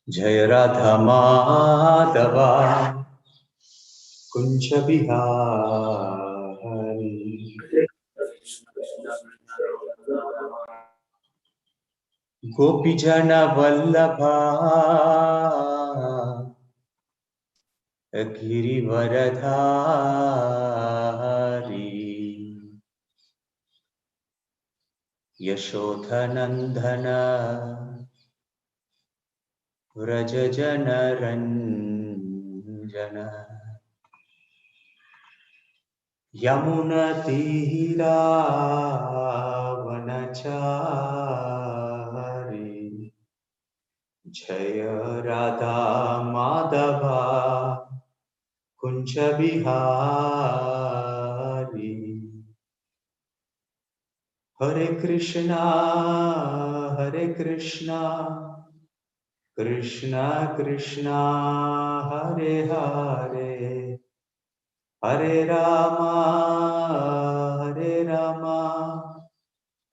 जय राधा माधवा कुंज बिहारी गोपी जन वल्लभा गिरिवरधारी यशोधनंदन व्रज जनरंजन यमुनतीरावनचारी जय राधा माधवा कुंज बिहारी हरे कृष्णा कृष्णा कृष्णा हरे हरे हरे रामा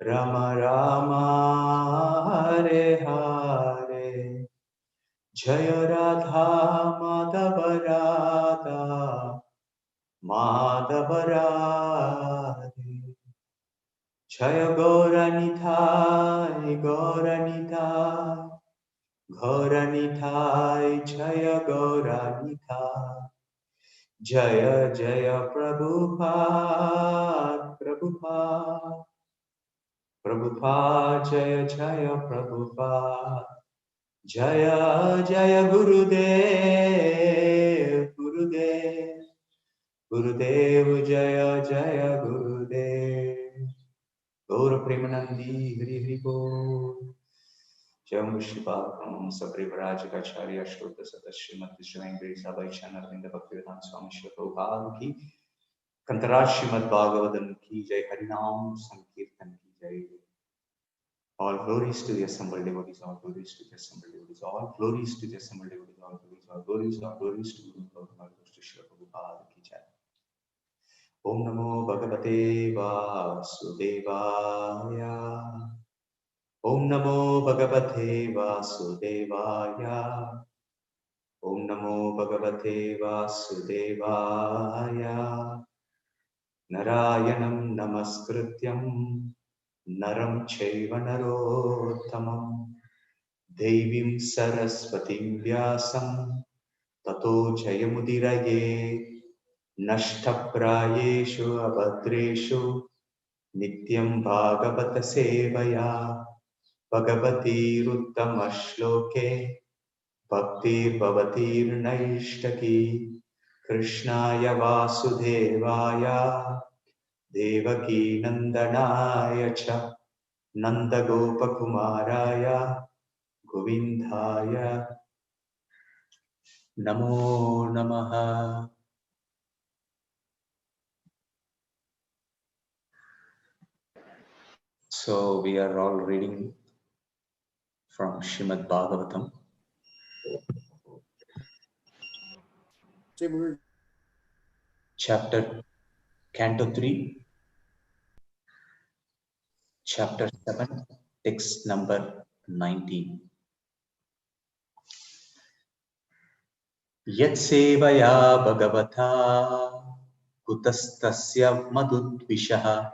राम राम हरे हरे जय राधा माधव राधे जय गौरनिताय जय गौरनिताय जय जय प्रभुपाद जय जय प्रभुपाद जय जय गुरुदेव जय जय गुरुदेव गौर प्रेमानंदी हरि हरि बोल जय श्रीपाद सपरिव्राजकाचार्य श्रोत सत श्रीमती श्रीवेंकटेश साबाई अरविंद भक्तिवेदांत स्वामी श्री प्रभुपाद की कंतराज श्रीमद भागवतम की जय हरिनाम संकीर्तन की जय all glories to the assembled devotees all glories to the assembled devotees all glories to the assembled devotees all glories to Guru Prabhupada to Shri Prabhupada की जय ओम नमो भगवते वासुदेवाय ओम नमो भगवते वासुदेवाय ओम नमो भगवते वासुदेवाय नारायणं नमस्कृत्यं नरं चैव नरोत्तमं देवीं सरस्वतीं व्यासं ततो जयमुदीरये नष्टप्रायेषु अभद्रेषु नित्यं भागवत सेवया भगवतीरुत्तमश्लोके भक्तिर्भवतीर्नैष्टकी कृष्णाय वासुदेवाय देवकी नंदनाय च नंदगोपकुमाराय गोविन्दाय नमो नमः। So we are all reading from Srimad Bhagavatam. Chapter Canto 3, Chapter 7, text number 19. Yatsevaya Bhagavata kutastasya madudvishah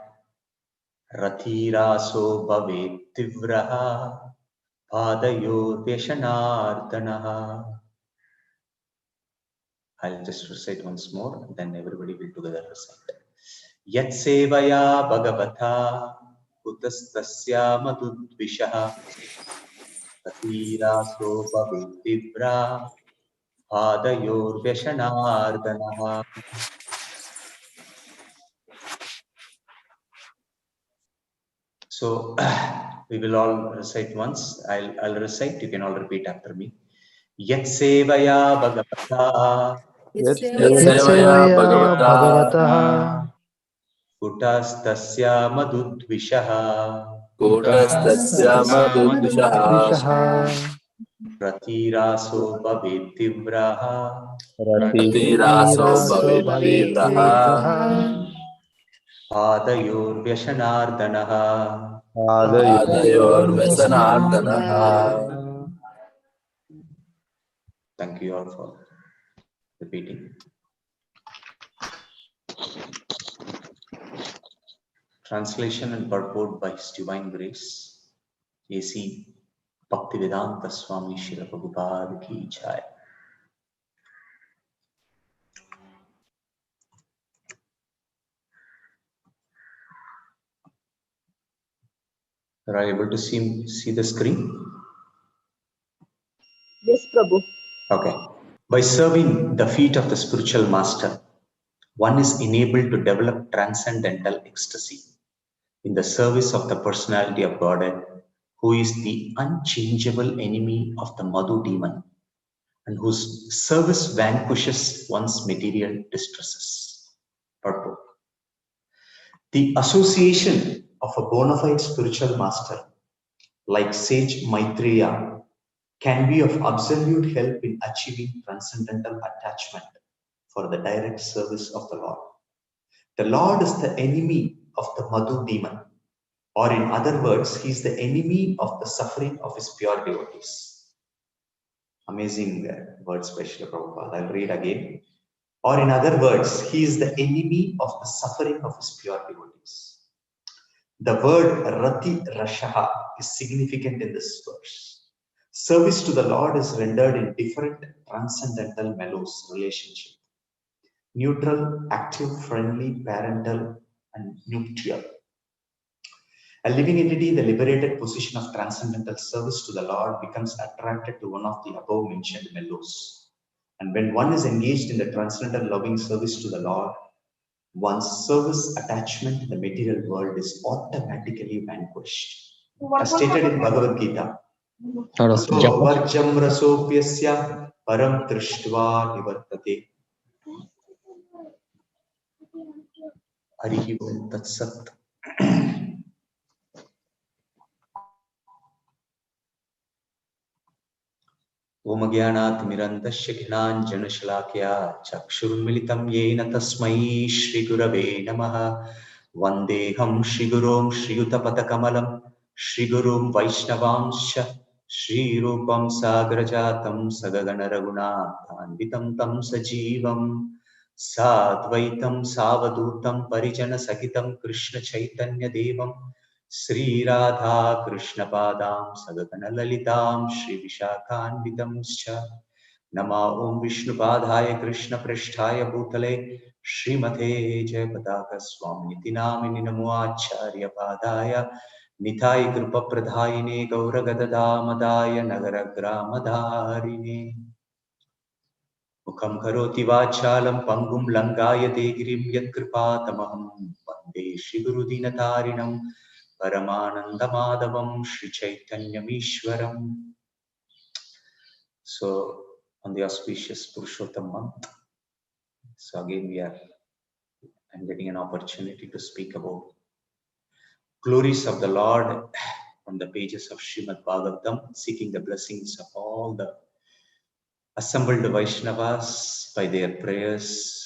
rathiraso bhavet tivraha padayor vyashanardanaha. I'll just recite once more, then everybody will together recite. Yatsevaya Bhagavata kutastasya madudvishah rathiraso bhavet tivraha padayor vyashanardanaha. So we will all recite once. I'll recite. You can all repeat after me. Yatsevaya Bhagavata kutastasya madudvishah ratiraso bhavet tivraha padayor vyashanardanaha. Thank you all for repeating. Translation and purport by His Divine Grace, A.C. Bhaktivedanta Swami Srila Prabhupada Ki Jai. Are you able to see the screen? Yes, Prabhu. Okay. By serving the feet of the spiritual master, one is enabled to develop transcendental ecstasy in the service of the personality of Godhead, who is the unchangeable enemy of the Madhu demon and whose service vanquishes one's material distresses. Purport. The association of a bona fide spiritual master like sage Maitreya can be of absolute help in achieving transcendental attachment for the direct service of the Lord. The Lord is the enemy of the Madhu demon, or in other words, he is the enemy of the suffering of his pure devotees. Amazing words by Srila Prabhupada. I'll read again. Or in other words, he is the enemy of the suffering of his pure devotees. The word Rati Rashaha is significant in this verse. Service to the Lord is rendered in different transcendental mellows relationship. Neutral, active, friendly, parental, and nuptial. A living entity in the liberated position of transcendental service to the Lord becomes attracted to one of the above mentioned mellows. And when one is engaged in the transcendental loving service to the Lord, one's service attachment in the material world is automatically vanquished. As stated in Bhagavad Gita, varjam rasopyasya param trishtva nivartate. Harihi Om Tat Sat. Om Jnanatimirandasya Gnananjanashalakya Chakshurmilitam Yena Tasmai Shri Gurave Namaha Vandeham Shri Gurum Shri Utapatakamallam Shri Gurum Vaishnavanscha Shri Rupam Sagrajatam Sagagana Raghunathanvitam Tam Sajivam Sadvaitam Savadutam Parijana Sakitam Krishna Chaitanya Devam Sri Radha Krishna Padam Sadhana Lalitam Shri Vishakhanvidamscha Nama Om Vishnu Padhaya Krishna Prishtaya Bhutale Srimate Jayapataka Swamiti Namini Namo Acharya Padaya Nitai Kripa Pradhayine Gauragadadamadaya Nagaragramadharine Mukham Karoti Vachalam Pangum Langayate Girim Yatkripatamaham Vande Shri Guru Dinatarinam Paramananda Madhavam Shri Chaitanyam Ishwaram. So, on the auspicious Purushottam month, so again I'm getting an opportunity to speak about glories of the Lord from the pages of Srimad Bhagavatam, seeking the blessings of all the assembled Vaishnavas by their prayers.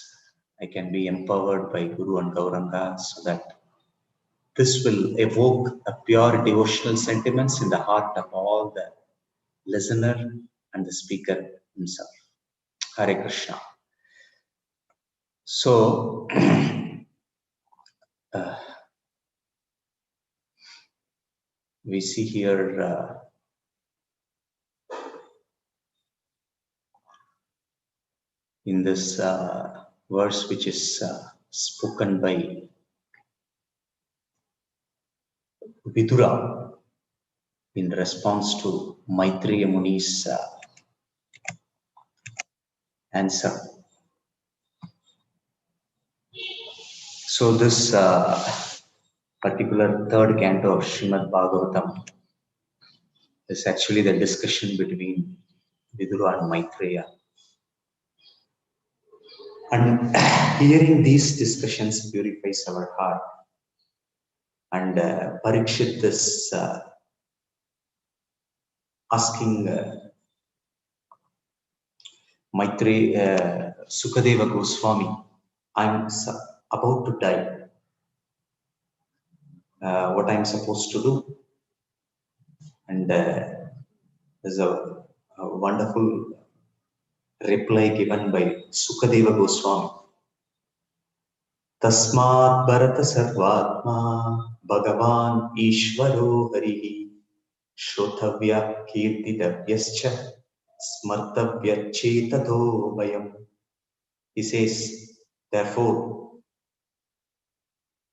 I can be empowered by Guru and Gauranga so that this will evoke a pure devotional sentiments in the heart of all the listener and the speaker himself. Hare Krishna. So, we see here in this verse which is spoken by Vidura in response to Maitreya Muni's answer. So this particular third canto of Srimad Bhagavatam is actually the discussion between Vidura and Maitreya. And hearing these discussions purifies our heart. And Parikshit is asking Maitreya, Sukadeva Goswami, I'm about to die. What I'm supposed to do? And there's a wonderful reply given by Sukadeva Goswami. Tasmat Bharata Sarvatma Bhagavan Ishvaro Harihi Shrotavya Kirtitavyascha Smartavya Chetato Vayam. He says, therefore,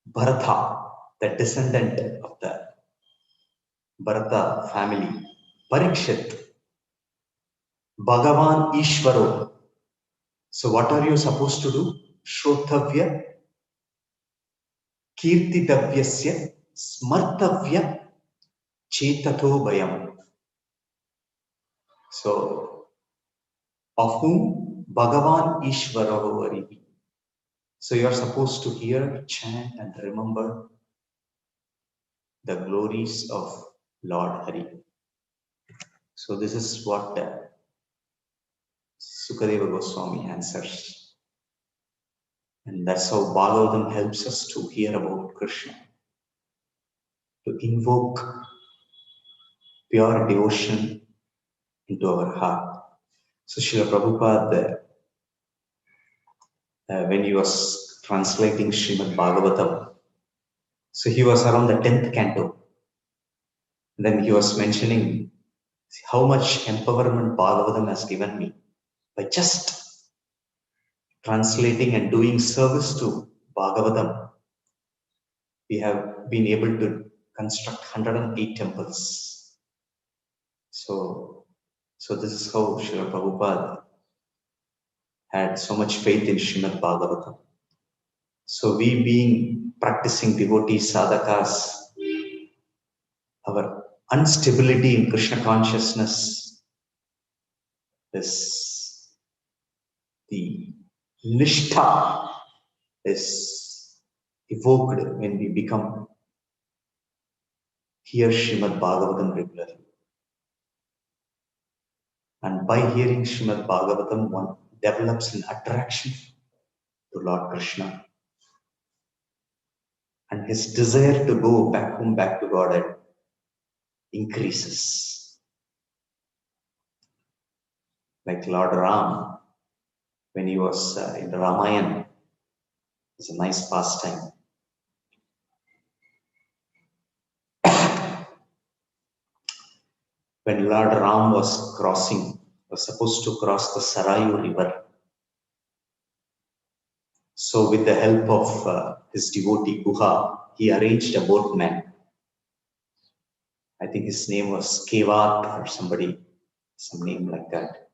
Bharata, the descendant of the Bharata family, Parikshit, Bhagavan Ishvaro. So what are you supposed to do? Shrotavya Kirtitavyasya Smartavya Chetato Vayam. So, of whom? Bhagavan Ishvaro Harihi. So you are supposed to hear, chant and remember the glories of Lord Hari. So this is what Sukadeva Goswami answers. And that's how Bhagavatam helps us to hear about Krishna, to invoke pure devotion into our heart. So Srila Prabhupada, when he was translating Srimad Bhagavatam, so he was around the 10th canto. Then he was mentioning how much empowerment Bhagavatam has given me by just translating and doing service to Bhagavatam. We have been able to construct 108 temples. So this is how Srila Prabhupada had so much faith in Srimad Bhagavatam. So we being practicing devotees, sadhakas, our instability in Krishna consciousness is the nishtha is evoked when we become hear Srimad Bhagavatam regularly. And by hearing Srimad Bhagavatam, one develops an attraction to Lord Krishna. And his desire to go back home, back to Godhead increases. Like Lord Ram, when he was in the Ramayana, it's a nice pastime. When Lord Ram was supposed to cross the Sarayu river. So with the help of his devotee Guha, he arranged a boatman. I think his name was Kevat or somebody, some name like that.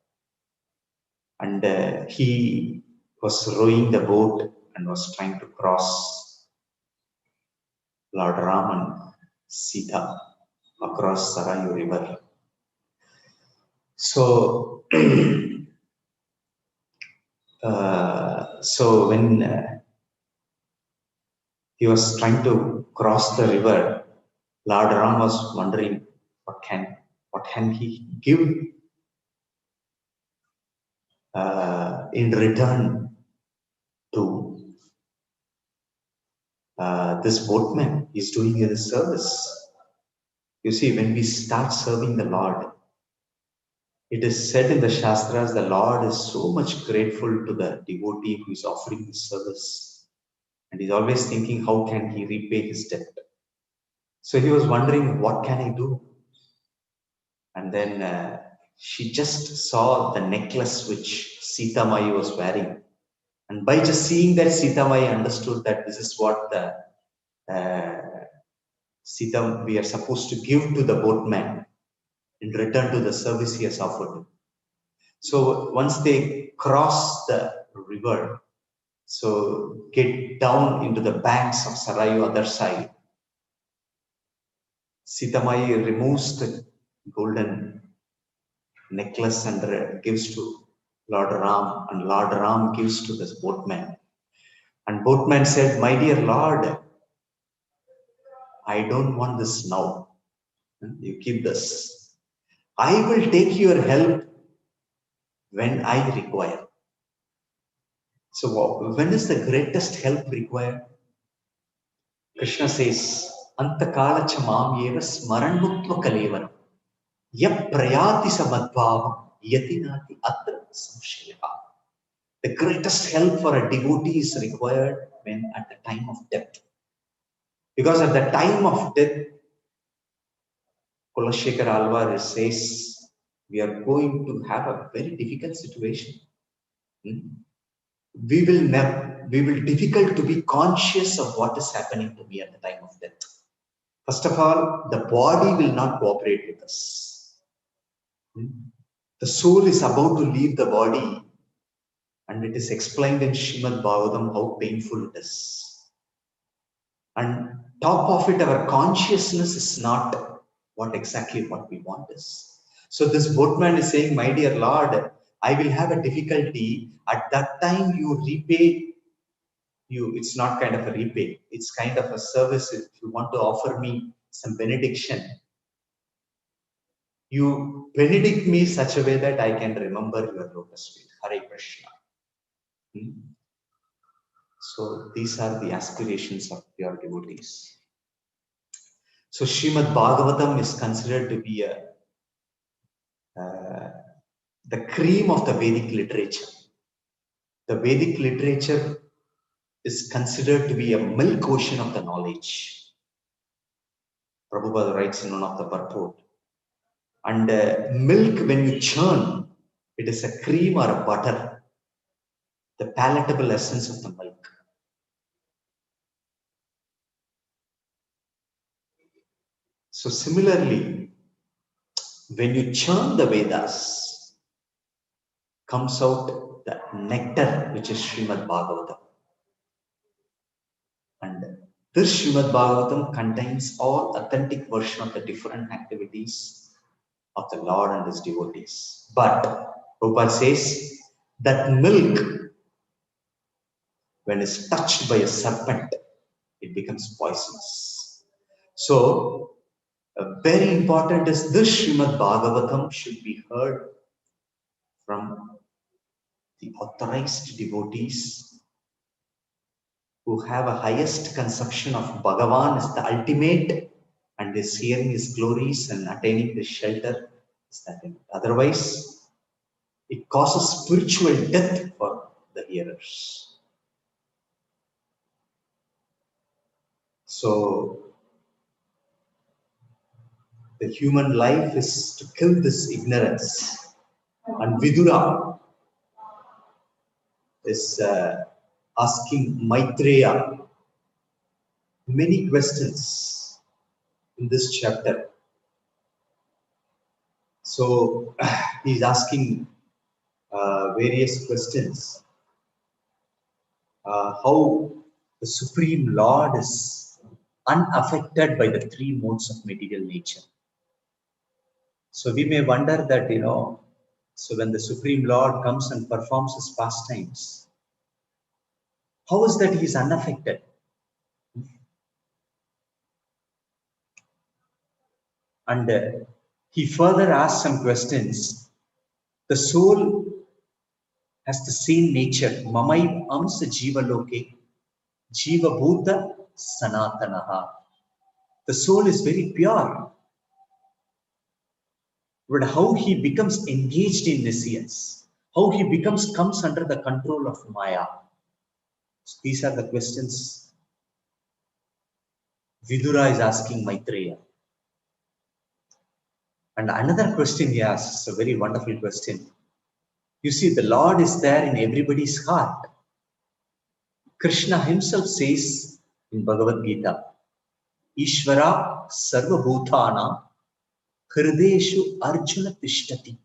And he was rowing the boat and was trying to cross Lord Ram and Sita across Sarayu river. So, so when he was trying to cross the river, Lord Ram was wondering what can he give in return to this boatman. He's doing his service. You see, when we start serving the Lord, it is said in the Shastras, the Lord is so much grateful to the devotee who is offering his service. And he's always thinking, how can he repay his debt? So he was wondering, what can I do? And then she just saw the necklace which Sita Mai was wearing. And by just seeing that, Sita Mai understood that this is what the Sita we are supposed to give to the boatman in return to the service he has offered. So once they cross the river, so get down into the banks of Sarayu other side, Sita Mai removes the golden necklace and gives to Lord Ram, and Lord Ram gives to this boatman. And boatman said, my dear Lord, I don't want this now. You keep this. I will take your help when I require. So when is the greatest help required? Krishna says, Antakala chamam yeva smaranmutva kalevan yap prayati samadbhavam yatinati atra samshaya. The greatest help for a devotee is required when at the time of death. Because at the time of death, Kulashekar Alvar says, we are going to have a very difficult situation. We will difficult to be conscious of what is happening to me at the time of death. First of all, the body will not cooperate with us. The soul is about to leave the body, and it is explained in Srimad Bhagavatam how painful it is. And top of it, our consciousness is not what exactly what we want is. So this boatman is saying, my dear Lord, I will have a difficulty. At that time you repay you. It's not kind of a repay. It's kind of a service. If you want to offer me some benediction, you benedict me such a way that I can remember your lotus feet. Hare Krishna. So these are the aspirations of pure devotees. So Srimad Bhagavatam is considered to be the cream of the Vedic literature. The Vedic literature is considered to be a milk ocean of the knowledge. Prabhupada writes in one of the purport. And milk, when you churn, it is a cream or a butter, the palatable essence of the milk. So similarly, when you churn the Vedas, comes out the nectar, which is Srimad Bhagavatam. And this Srimad Bhagavatam contains all authentic version of the different activities of the Lord and his devotees. But Prabhupada says that milk, when it's touched by a serpent, it becomes poisonous. So, very important is this Srimad Bhagavatam should be heard from the authorized devotees who have a highest conception of Bhagavan as the ultimate, and is hearing his glories and attaining the shelter is that. Otherwise, it causes spiritual death for the hearers. So, the human life is to kill this ignorance. And Vidura is asking Maitreya many questions in this chapter. So, he's asking various questions. How the Supreme Lord is unaffected by the three modes of material nature. So we may wonder that, so when the Supreme Lord comes and performs his pastimes, how is that he is unaffected? And he further asks some questions. The soul has the same nature. Mamai amsa jiva loke, jiva bhuta sanatanaha. The soul is very pure. But how he becomes engaged in nescience, how he comes under the control of Maya. So these are the questions Vidura is asking Maitreya. And another question he asks, a very wonderful question. You see, the Lord is there in everybody's heart. Krishna himself says in Bhagavad Gita, Ishvara sarva bhutana hrideshu arjuna tishtati.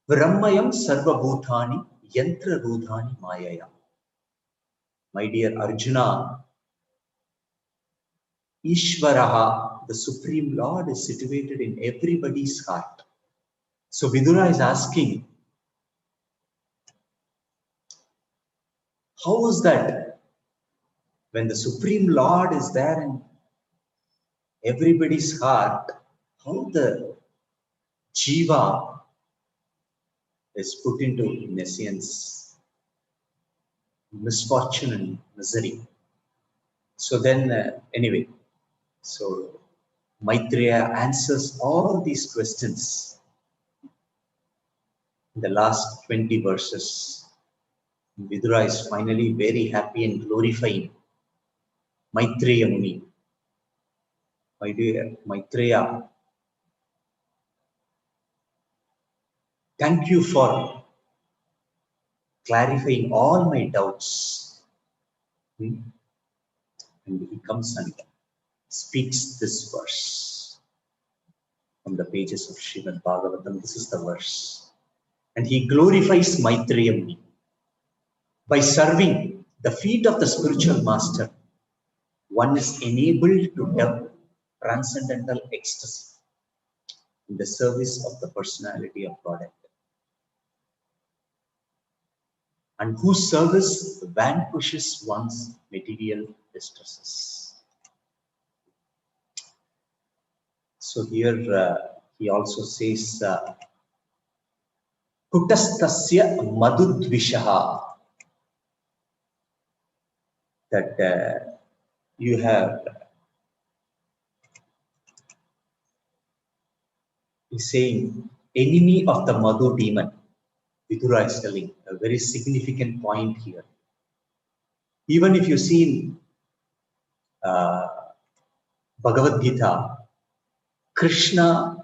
Brahmayam sarva bhutani yantra rudhani mayaya. My dear Arjuna, Ishvaraha, the Supreme Lord, is situated in everybody's heart. So Vidura is asking, how is that when the Supreme Lord is there in everybody's heart, how the Jiva is put into nescience, misfortune and misery. So then, anyway, so Maitreya answers all these questions. In the last 20 verses, Vidura is finally very happy and glorifying Maitreya Muni. My dear Maitreya, thank you for clarifying all my doubts. And he comes and speaks this verse from the pages of Srimad Bhagavatam. This is the verse. And he glorifies Maitreya Muni. By serving the feet of the spiritual master, one is enabled to develop transcendental ecstasy in the service of the personality of Godhead, and whose service vanquishes one's material distresses. So here he also says, Kutastasya madudvishaha, that you have, he's saying, enemy of the Madhu demon. Vidura is telling a very significant point here. Even if you see in Bhagavad Gita, Krishna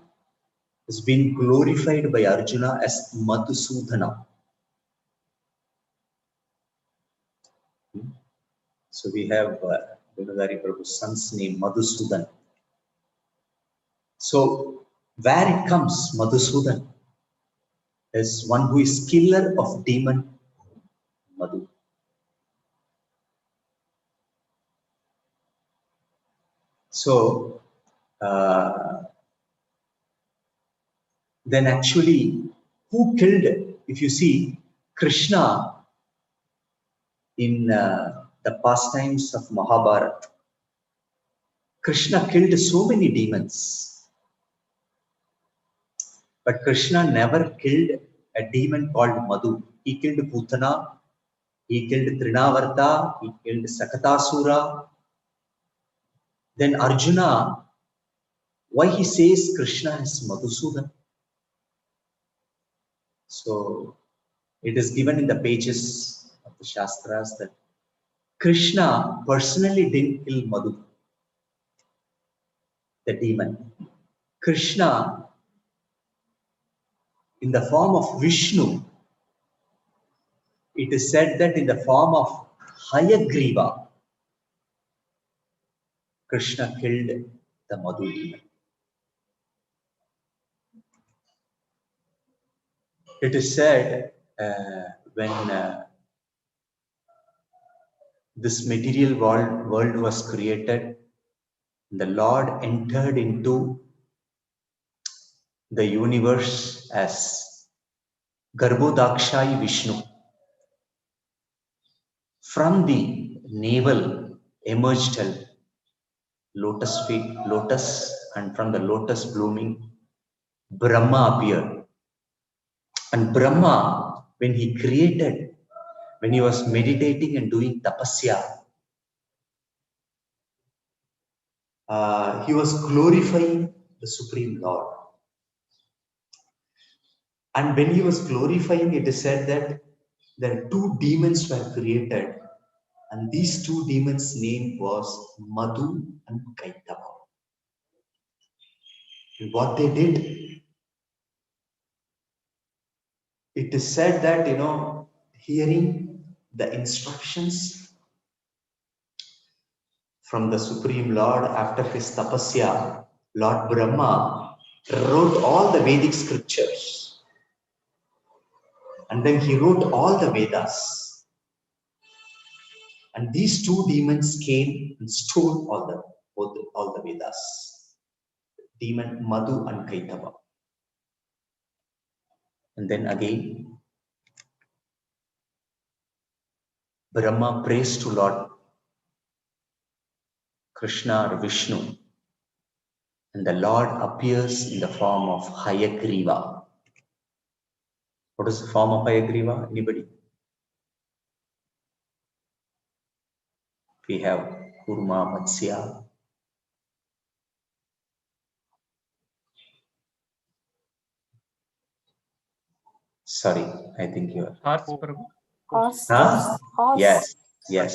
has been glorified by Arjuna as Madhusudana. So we have Vinodari Prabhu's son's name, Madhusudan. So where it comes, Madhusudan is one who is killer of demon Madhu. So then actually, who killed, if you see, Krishna in the pastimes of Mahabharata, Krishna killed so many demons. But Krishna never killed a demon called Madhu. He killed Putana, he killed Trinavarta, he killed Sakatasura. Then Arjuna, why he says Krishna is Madhusudan? So it is given in the pages of the Shastras that Krishna personally didn't kill Madhu, the demon. Krishna, in the form of Vishnu, it is said that in the form of Hayagriva, Krishna killed the Madhu demon. It is said when this material world was created, the Lord entered into the universe as Garbhodakshai Vishnu. From the navel emerged a lotus, and from the lotus blooming, Brahma appeared. And Brahma, when he created, when he was meditating and doing tapasya, he was glorifying the Supreme Lord. And when he was glorifying, it is said that there are two demons were created, and these two demons' name was Madhu and Kaitava. And what they did, it is said that, hearing the instructions from the Supreme Lord after his tapasya, Lord Brahma wrote all the Vedic scriptures, and then he wrote all the Vedas. And these two demons came and stole all the Vedas. Demon Madhu and Kaitava. And then again, Brahma prays to Lord Krishna or Vishnu, and the Lord appears in the form of Hayagriva. What is the form of Hayagriva? Anybody? We have Kurma, Matsya. Sorry, I think you are. Horse, Prabhu. Horse. Huh? Horse. Yes, yes.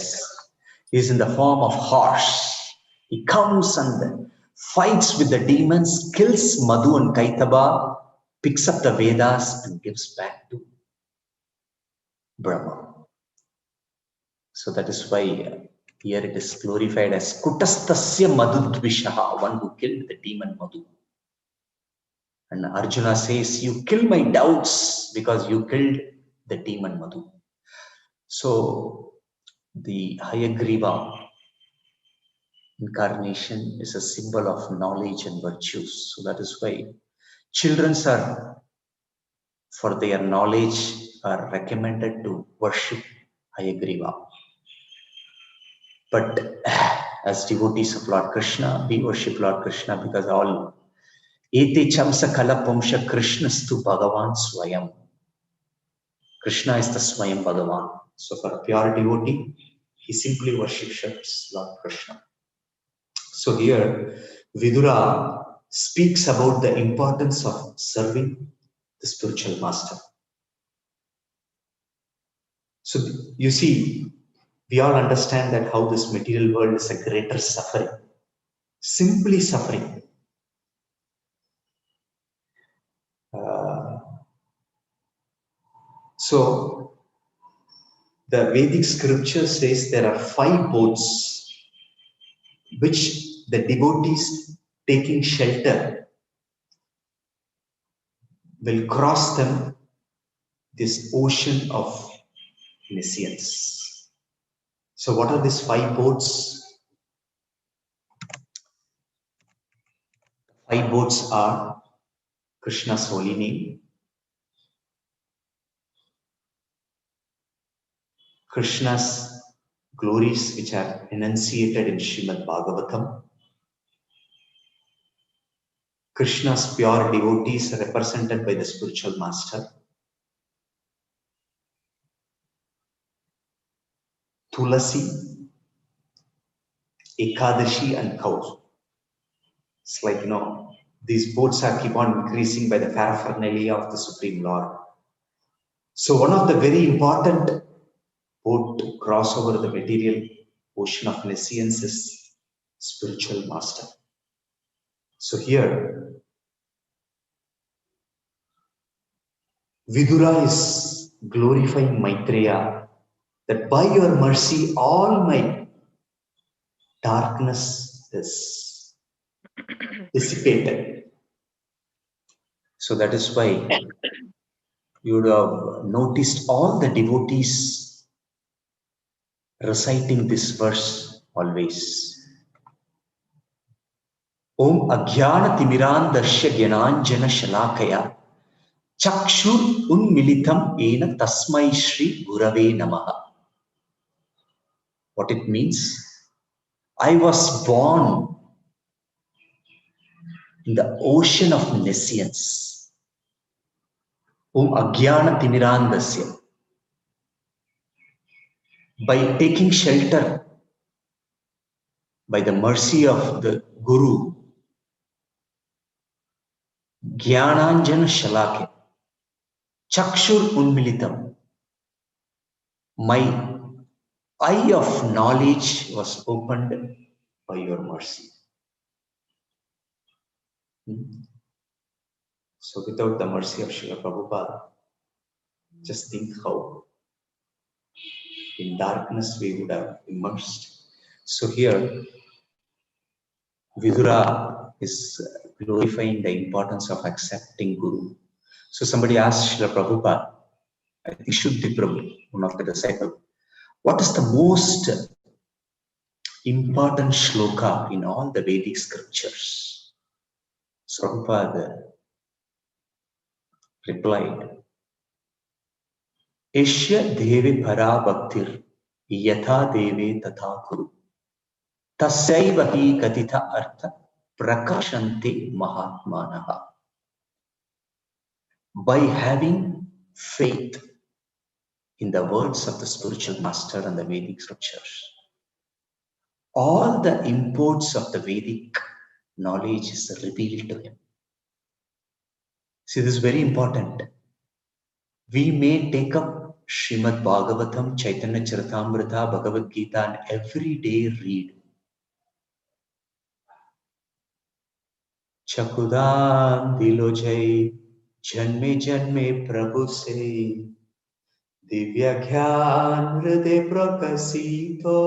He is in the form of horse. He comes and fights with the demons, kills Madhu and Kaitaba, picks up the Vedas and gives back to Brahma. So that is why here it is glorified as Kutastasya Madhudvishaha, one who killed the demon Madhu. And Arjuna says, you kill my doubts because you killed the demon Madhu. So the Hayagriva incarnation is a symbol of knowledge and virtues. So that is why children are, for their knowledge, are recommended to worship Hayagriva. But as devotees of Lord Krishna, we worship Lord Krishna because all Ete Chamsa Kalapamsha Krishnastu Bhagavan Swayam. Krishna is the Swayam Bhagavan. So for a pure devotee, he simply worships Lord Krishna. So here, Vidura speaks about the importance of serving the spiritual master. So you see, we all understand that how this material world is a greater suffering, simply suffering. So the Vedic scripture says there are 5 boats which the devotees taking shelter will cross them this ocean of nescience. So what are these 5 boats? 5 boats are Krishna's holy name, Krishna's glories which are enunciated in Srimad Bhagavatam, Krishna's pure devotees represented by the spiritual master, Tulasi, Ekadashi and cows. It's like, these boats are keep on increasing by the paraphernalia of the Supreme Lord. So one of the very important boat to cross over the material ocean of nescience is spiritual master. So here, Vidura is glorifying Maitreya that by your mercy all my darkness is dissipated. So that is why you would have noticed all the devotees reciting this verse always. Om Ajnana Timiran Darsya Gyananjana Shalakaya Chakshur Unmilitam Ena Tasmai Shri Gurave Namaha. What it means? I was born in the ocean of nescience. Om Ajnana Timiran Darsya. By taking shelter by the mercy of the Guru, Gyananjana Shalake, Chakshur Unmilitam, my eye of knowledge was opened by your mercy. So without the mercy of Srila Prabhupada, just think how in darkness we would have immersed. So here, Vidura is glorifying the importance of accepting Guru. So somebody asked Srila Prabhupada, I think Shuddhi Prabhu, one of the disciples, what is the most important shloka in all the Vedic scriptures? So Prabhupada replied, Eshya deve para bhaktir yatha deve tatha kuru tasyaiva hi katitha artha prakashante mahatmanaha. By having faith in the words of the spiritual master and the Vedic scriptures, all the imports of the Vedic knowledge is revealed to him. See, this is very important. We may take up Srimad Bhagavatam, Chaitanya Charitamrita, Bhagavad Gita and every day read. Chakudan dilojai janme janme prabhu se divya gyan hriday prakasito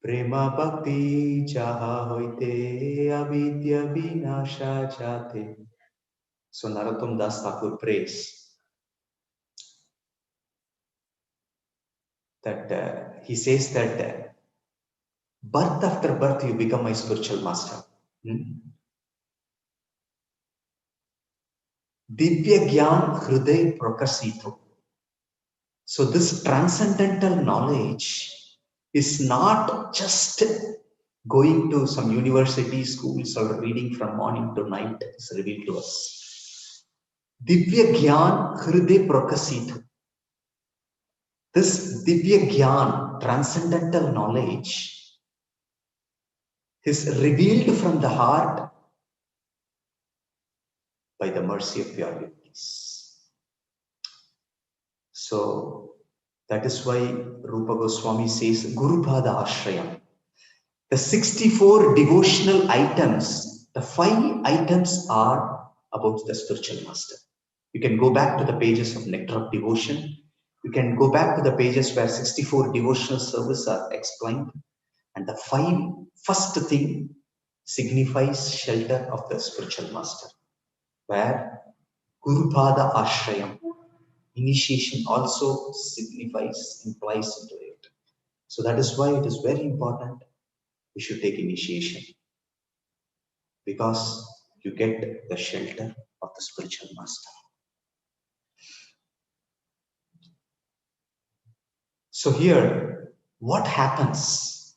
prema bhakti jaha hoite avidya vinasha jate. So Narottam Das Thakur prays that he says that birth after birth you become my spiritual master. Divya Gyan Hriday Prakasito. So this transcendental knowledge is not just going to some university schools or reading from morning to night. It's revealed to us. Divya Gyan Hriday Prakasito. This Divya Gyan, transcendental knowledge, is revealed from the heart by the mercy of pure devotees. So that is why Rupa Goswami says Guru Pada Ashrayam. The 64 devotional items, the 5 items are about the spiritual master. You can go back to the pages of Nectar of Devotion. You can go back to the pages where 64 devotional services are explained. And the first thing signifies shelter of the spiritual master, where Guru Pada Ashrayam, initiation also implies into it. So that is why it is very important we should take initiation, because you get the shelter of the spiritual master. So here, what happens?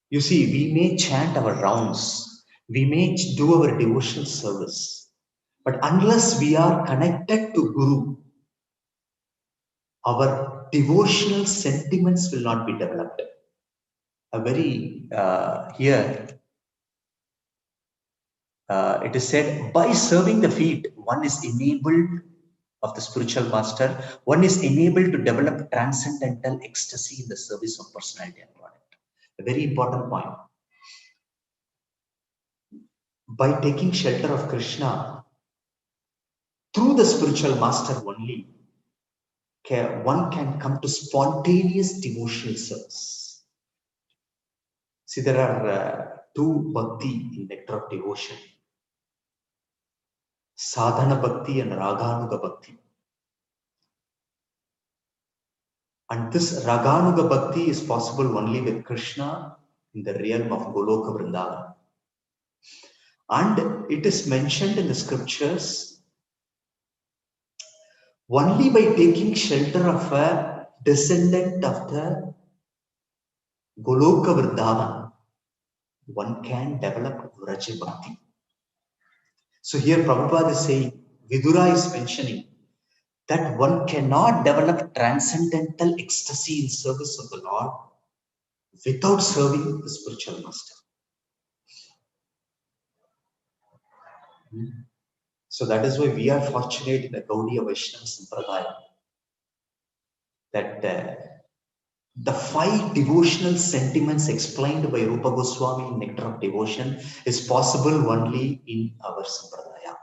You see, we may chant our rounds, we may do our devotional service, but unless we are connected to Guru, our devotional sentiments will not be developed. It is said, by serving the feet, one is enabled of the spiritual master, one is enabled to develop transcendental ecstasy in the service of personality and product. A very important point. By taking shelter of Krishna, through the spiritual master only, one can come to spontaneous devotional service. See, there are two bhakti in Nectar of Devotion. Sadhana bhakti and Raganuga bhakti. And this Raganuga bhakti is possible only with Krishna in the realm of Goloka Vrindavan. And it is mentioned in the scriptures, only by taking shelter of a descendant of the Goloka Vrindavan, one can develop Vraja Bhakti. So here Prabhupada is saying, Vidura is mentioning that one cannot develop transcendental ecstasy in service of the Lord without serving the spiritual master. So that is why we are fortunate in the Gaudiya Vaishnava Sampradaya that the 5 devotional sentiments explained by Rupa Goswami in Nectar of Devotion is possible only in our Sampradaya.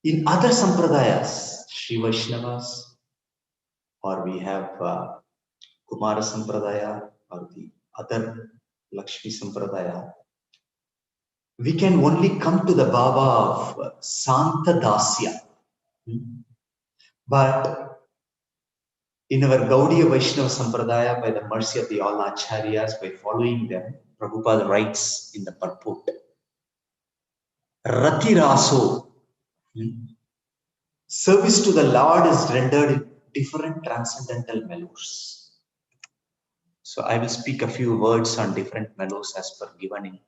In other Sampradayas, Sri Vaishnavas, or we have Kumara Sampradaya, or the other Lakshmi Sampradaya, we can only come to the Baba of Santa Dasya. But in our Gaudiya Vaishnava Sampradaya, by the mercy of the all Acharyas, by following them, Prabhupada writes in the purport, Rati Raso, service to the Lord is rendered in different transcendental mellows. So I will speak a few words on different mellows as per given in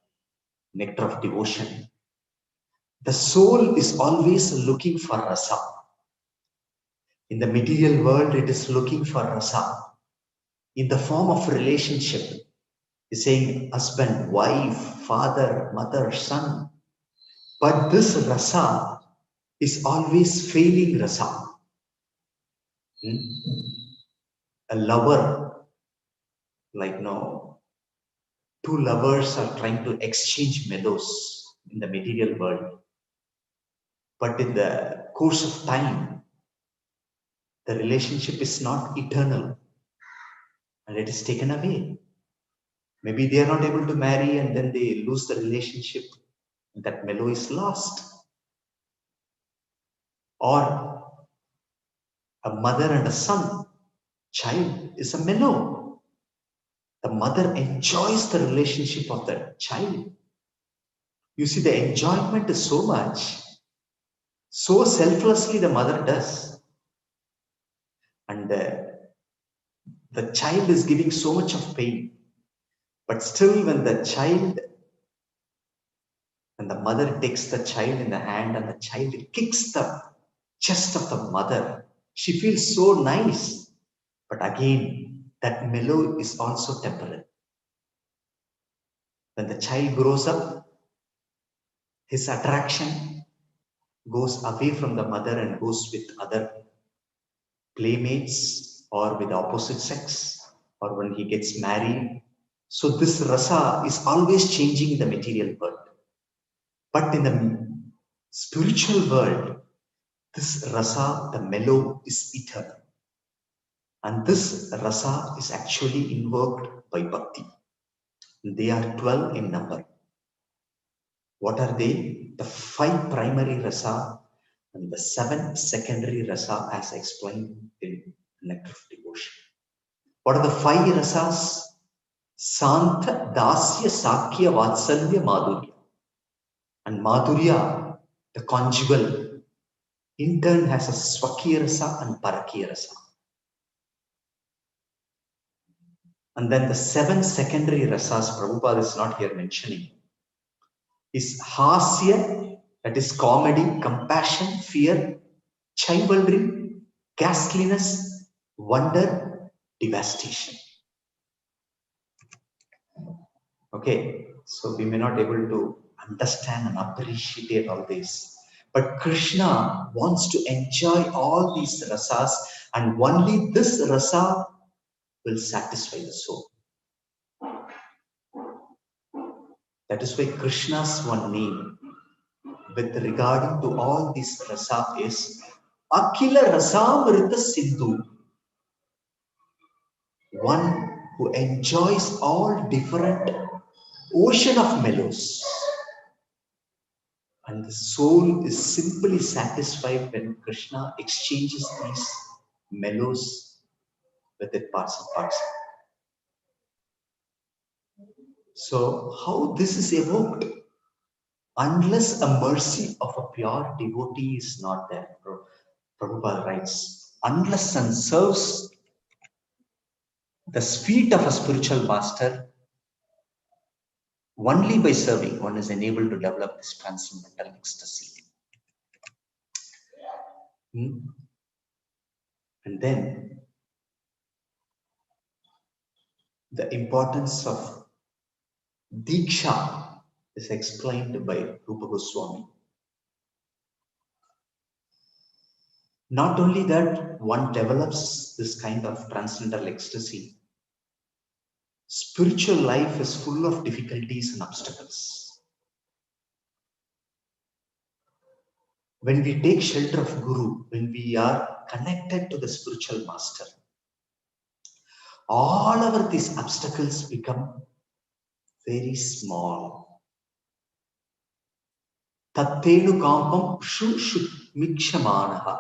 Nectar of Devotion. The soul is always looking for rasa. In the material world, it is looking for rasa in the form of relationship. It's saying husband, wife, father, mother, son. But this rasa is always failing rasa. A lover, like no, two lovers are trying to exchange mellows in the material world. But in the course of time, the relationship is not eternal and it is taken away. Maybe they are not able to marry and then they lose the relationship. That mellow is lost. Or a mother and a son, child is a mellow. The mother enjoys the relationship of the child. You see, the enjoyment is so much, so selflessly the mother does. And the child is giving so much of pain. But still, when the mother takes the child in the hand and the child kicks the chest of the mother, she feels so nice. But again, that mellow is also temporary. When the child grows up, his attraction goes away from the mother and goes with other playmates or with opposite sex, or when he gets married. So this rasa is always changing in the material world. But in the spiritual world, this rasa, the mellow, is eternal. And this rasa is actually invoked by bhakti. They are 12 in number. What are they? The 5 primary rasa and the 7 secondary rasa, as explained in Nectar of Devotion. What are the 5 rasas? Santha, Dasya, Sakya, Vatsalya, Madhurya. And Madhurya, the conjugal, in turn has a Swakya rasa and Parakya rasa. And then the 7 secondary rasas, Prabhupada is not here mentioning, is Hasya, that is comedy, compassion, fear, chivalry, ghastliness, wonder, devastation. Okay, so we may not able to understand and appreciate all this. But Krishna wants to enjoy all these rasas, and only this rasa will satisfy the soul. That is why Krishna's one name with regarding to all these rasa is Akila Rasamrita Sindhu. One who enjoys all different ocean of mellows. And the soul is simply satisfied when Krishna exchanges these mellows with its parts and parts. So how this is evoked? Unless a mercy of a pure devotee is not there, Prabhupada writes, unless one serves the feet of a spiritual master, only by serving one is enabled to develop this transcendental ecstasy. And then the importance of Diksha is explained by Rupa Goswami. Not only that, one develops this kind of transcendental ecstasy. Spiritual life is full of difficulties and obstacles. When we take shelter of Guru, when we are connected to the spiritual master, all of these obstacles become very small. Tattenu kampam shu mikshamanaha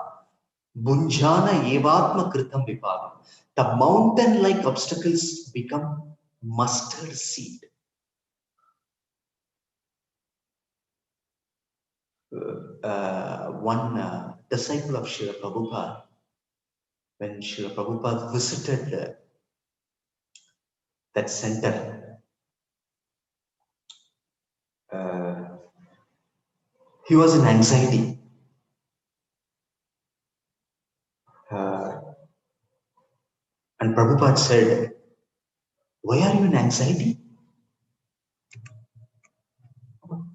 bunjana evatma kritam vipagam. The mountain-like obstacles become mustard seed. One disciple of Srila Prabhupada, when Srila Prabhupada visited that center, he was in anxiety. And Prabhupada said, "Why are you in anxiety?"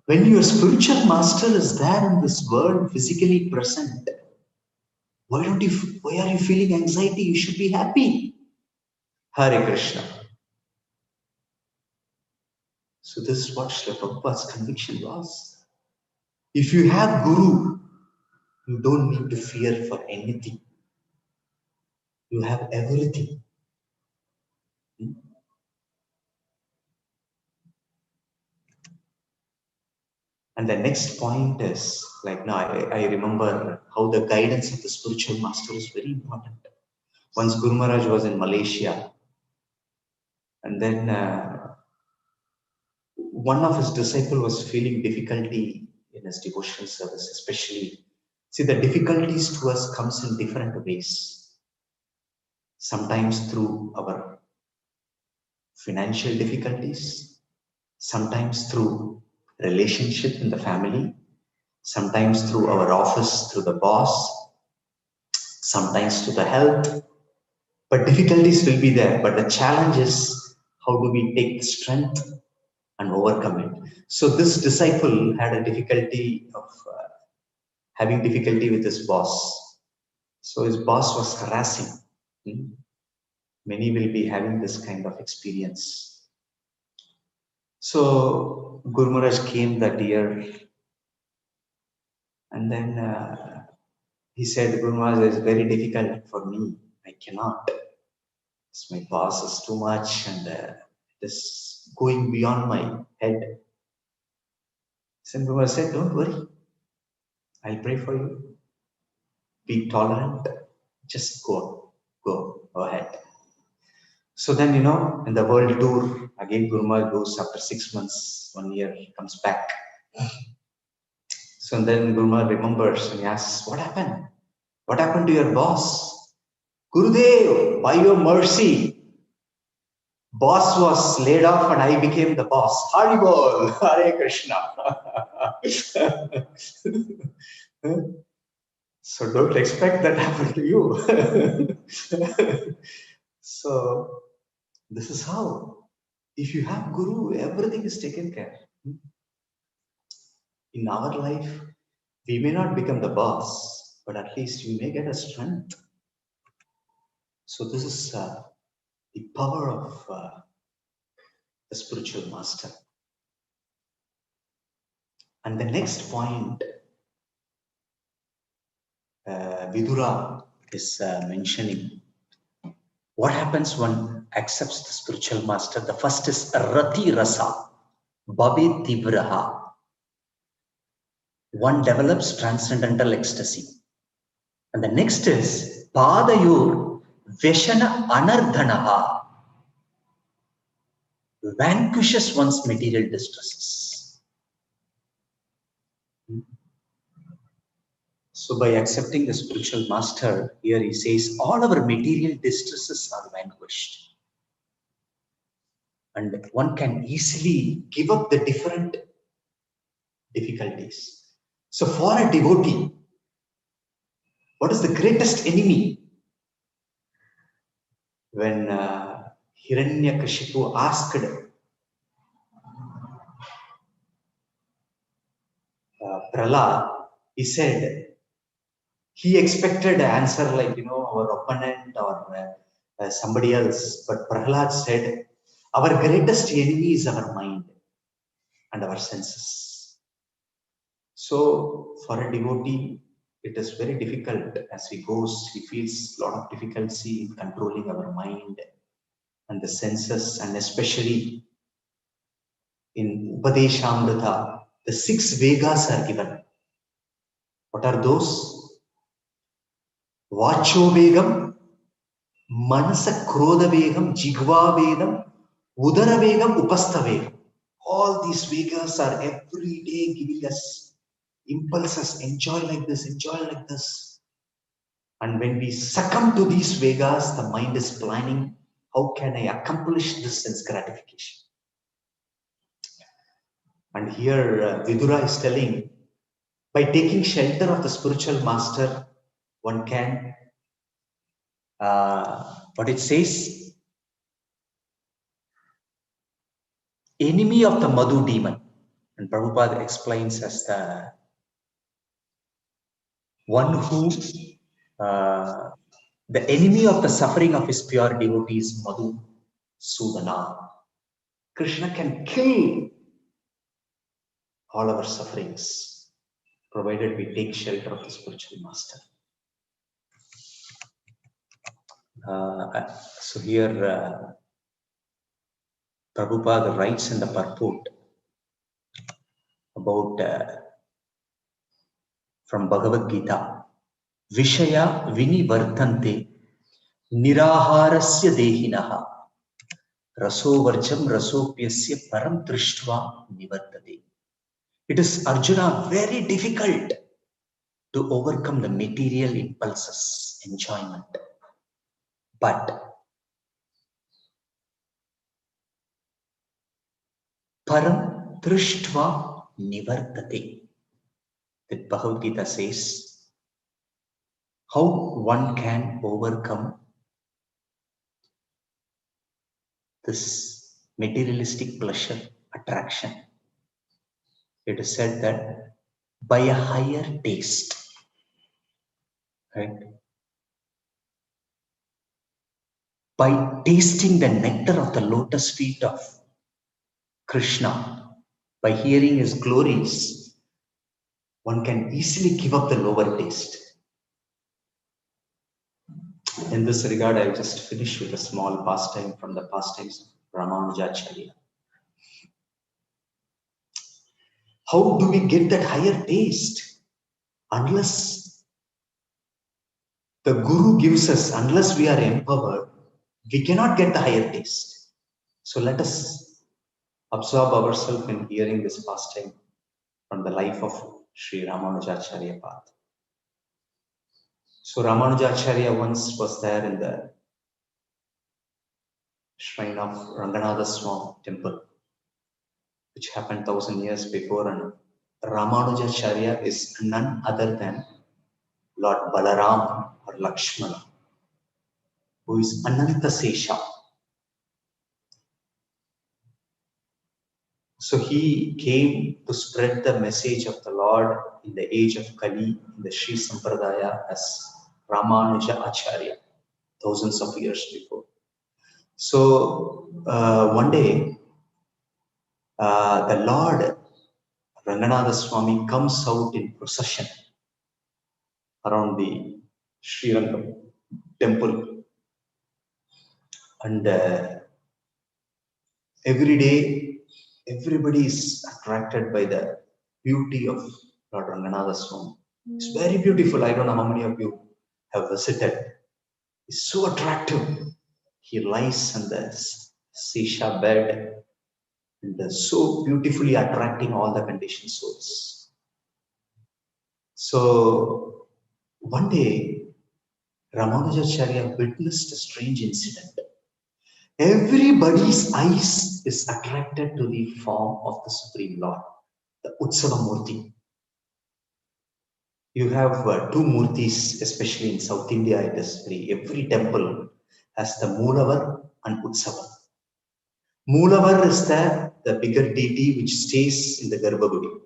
When your spiritual master is there in this world, physically present, why are you feeling anxiety? You should be happy. Hare Krishna. So this is what Srila Prabhupada's conviction was. If you have Guru, you don't need to fear for anything. You have everything. And the next point is, like now I remember how the guidance of the spiritual master is very important. Once Guru Maharaj was in Malaysia, and then one of his disciples was feeling difficulty in his devotional service, especially. See, the difficulties to us comes in different ways. Sometimes through our financial difficulties, sometimes through relationship in the family, sometimes through our office, through the boss, sometimes to the health. But difficulties will be there. But the challenge is how do we take the strength and overcome it. So this disciple had a difficulty of having difficulty with his boss. So his boss was harassing. Many will be having this kind of experience. So Guru Maharaj came that year, and then he said, Guru Maharaj, is very difficult for me. I cannot. My boss is too much, and it is going beyond my head. So Guru Maharaj said, don't worry. I'll pray for you. Be tolerant. Just go ahead. So then, in the world tour, again Guru Maharaj goes after 6 months, 1 year, comes back. So then Guru Maharaj remembers and he asks, what happened? What happened to your boss? Gurudev, by your mercy, boss was laid off and I became the boss. Haribol, Hare Krishna. So don't expect that happen to you. So this is how. If you have Guru, everything is taken care. In our life, we may not become the boss, but at least we may get a strength. So this is the power of the spiritual master. And the next point, Vidura is mentioning. What happens when accepts the spiritual master? The first is Rati Rasa, Bhavi Tibraha. One develops transcendental ecstasy. And the next is Padayur Veshana Anardhanaha, vanquishes one's material distresses. So by accepting the spiritual master, here he says all our material distresses are vanquished. And one can easily give up the different difficulties. So for a devotee, what is the greatest enemy? When Hiranyakashipu asked Prahlad, he said, he expected an answer like, our opponent or somebody else. But Prahlad said, our greatest enemy is our mind and our senses. So for a devotee, it is very difficult as he goes. He feels a lot of difficulty in controlling our mind and the senses, and especially in Upadeshamrita, the 6 Vegas are given. What are those? Vacho Vegam, Manasa Krodha Vegam, Jigva Vegam, Udara Vegam, Upastha Vegam. All these Vegas are every day giving us impulses, enjoy like this. And when we succumb to these Vegas, the mind is planning, how can I accomplish this sense gratification? And here Vidura is telling, by taking shelter of the spiritual master, one can, what it says, enemy of the Madhu demon. And Prabhupada explains as the one who, the enemy of the suffering of his pure devotee is Madhu Sudana. Krishna can kill all our sufferings, provided we take shelter of the spiritual master. So here Prabhupada writes in the purport about from Bhagavad Gita, Vishaya vinivartante niraharasya dehinaha rasovarjam rasopyasya param trishtva nivartate. It is, Arjuna, very difficult to overcome the material impulses, enjoyment. But param trishtva nivartate. The Bhagavad Gita says how one can overcome this materialistic pleasure, attraction. It is said that by a higher taste, right? By tasting the nectar of the lotus feet of Krishna, by hearing his glories, one can easily give up the lower taste. In this regard, I will just finish with a small pastime from the pastimes of Ramanujacharya. How do we get that higher taste? Unless the Guru gives us, unless we are empowered, we cannot get the higher taste. So let us absorb ourselves in hearing this pastime from the life of Sri Ramanujacharya path. So Ramanujacharya once was there in the shrine of Ranganatha Swami temple, which happened 1000 years before, and Ramanujacharya is none other than Lord Balaram or Lakshmana, who is Ananta Sesha. So he came to spread the message of the Lord in the age of Kali, in the Sri Sampradaya, as Ramanuja Acharya, thousands of years before. So one day, the Lord Ranganatha Swami comes out in procession around the Sri Rangam temple, and every day everybody is attracted by the beauty of Lord Ranganatha Swami. It's very beautiful. I don't know how many of you have visited. It's so attractive. He lies on the Sisha bed and so beautifully attracting all the conditioned souls. So one day, Ramanujacharya witnessed a strange incident. Everybody's eyes is attracted to the form of the Supreme Lord, the Utsava Murti. You have two Murtis, especially in South India. It is every temple has the Moolavar and Utsava. Moolavar is the bigger deity which stays in the Garbhagudi,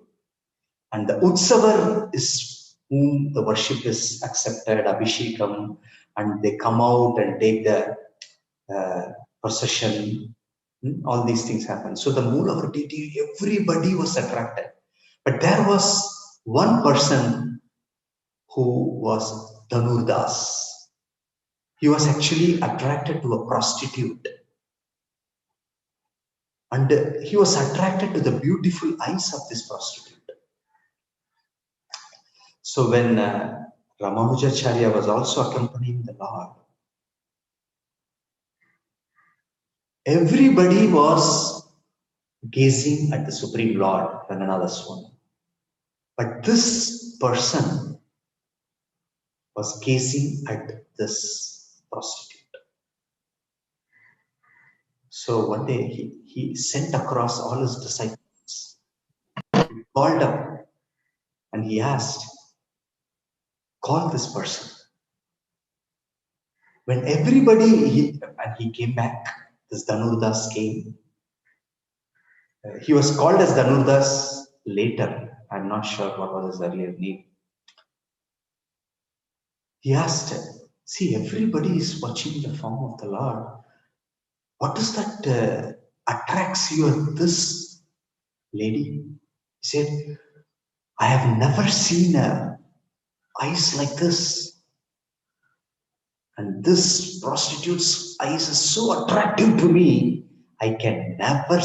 and the Utsavar is whom the worship is accepted, Abhishekam, and they come out and take the procession. All these things happen. So the Moolavar deity, everybody was attracted, but there was one person who was Dhanurdas. He was actually attracted to a prostitute, and he was attracted to the beautiful eyes of this prostitute. So when Ramanujacharya was also accompanying the Lord, everybody was gazing at the Supreme Lord, Ranganatha Swami. But this person was gazing at this prostitute. So one day he sent across all his disciples. He called up and he asked, call this person. When everybody, and he came back, this Dhanurdas came. He was called as Dhanurdas later, I'm not sure what was his earlier name. He asked, see, everybody is watching the form of the Lord. What is that attracts you at this lady? He said, I have never seen eyes like this. And this prostitute's eyes is so attractive to me, I can never